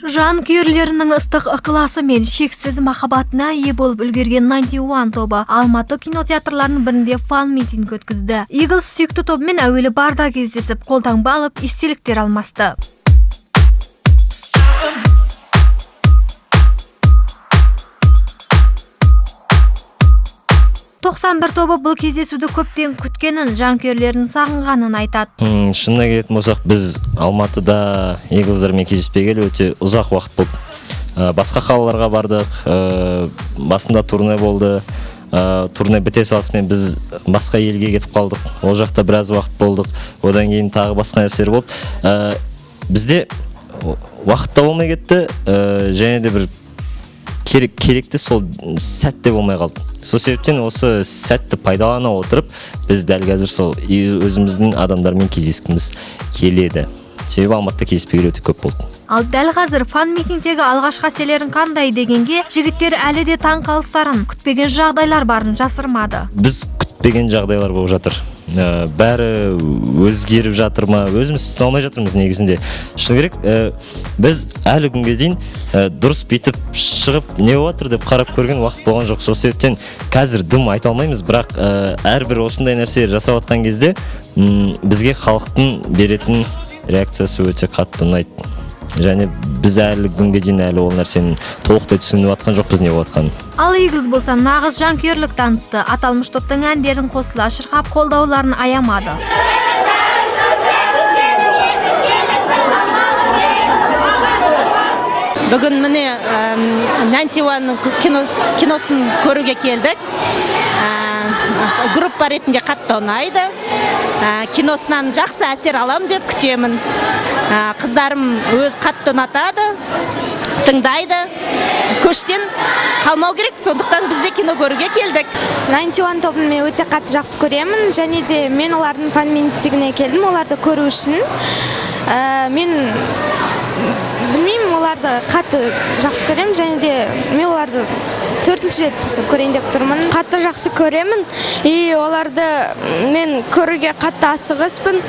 Жанкүйерлерінің ыстық ықыласы мен шексіз махаббатына ие болып үлгерген 91 тобы Алматы кинотеатрларының бірінде фан-митинг өткізді. Eagles сүйікті тобымен әуелі барда кездесіп, қолтаңба алып, естеліктер алмасты. «91 тобы бұл кездесуді көптен күткенін, жанкүйерлерін сағынғанын айтады. Шынына келетін болсақ, біз Алматыда Eagles'дармен кездеспегелі өте ұзақ уақыт болды. Басқа қалаларға бардық, басында турне болды. Турне біте салысымен біз басқа елге кетіп қалдық. Ол жақта біраз уақыт болдық. Одан кейін тағы басқа нәрселер болды. Бізде уақыт та болмай кетті, және де бір керекті сол сәтте болмай қалды. Сол себептен осы сәтті пайдалана отырып, біз дәл қазір сол өзіміздің адамдармен кездескіміз келеді. Себебі Алматыда кездеспегелі өте көп болды. Ал дәл қазір фан-митингтегі алғашқы әсерлерің қандай дегенге, жігіттер әлі де таң қалыстарын, күтпеген жағдайлар барын жасырмады. Біз күтпеген жағдайлар болып жатыр. Бәрі өзгеріп жатыр ма, өзіміз түсіне алмай жатырмыз негізінде. Шыны керек, біз әлі күнге дейін дұрыс битіп шығып не болатыр деп қарап көрген уақыт болған жоқ. Сол себептен қазір дым айта алмаймыз, бірақ әрбір осындай нәрселер жасап жатқан кезде бізге халықтың беретін реакциясы өте қатты ұнайды. Және біз әлі күнге дейін әлі ол нәрсенің толықтай түсініп жатқан жоқпыз не болатқанын. Ал Eagles болса нағыз жанкүйерлік танытты. Аталмыш топтың әндерін қосыла шырқап, қолдауларын аямады. Бүгін міне 91 киносын көруге келдік. Группа ретінде қатты ұнайды. Киносынан жақсы әсер алам деп күтемін. Қыздарым өз қатты ұнатады, тыңдайды. Көштен қалмау керек, сондықтан бізде кино көруге келдік. 91 тобын мен өте қатты жақсы көремін, және де мен олардың фан-митингіне келдім, оларды көру үшін. Мен білмеймін, оларды қатты жақсы көремін, және де мен оларды 4-ші рет көрейін деп тұрмын. Қатты жақсы көремін, оларды мен көруге қатты асығыспын.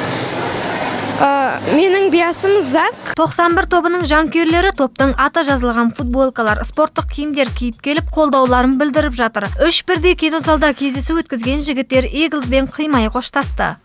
Менің биасым Зак. 91 тобының жанкүйерлері топтың аты жазылған футболкалар, спорттық киімдер киіп келіп, қолдауларын білдіріп жатыр. 3 бірдей кинозалда кездесу өткізген жігіттер Eagles'бен қимай қоштасты.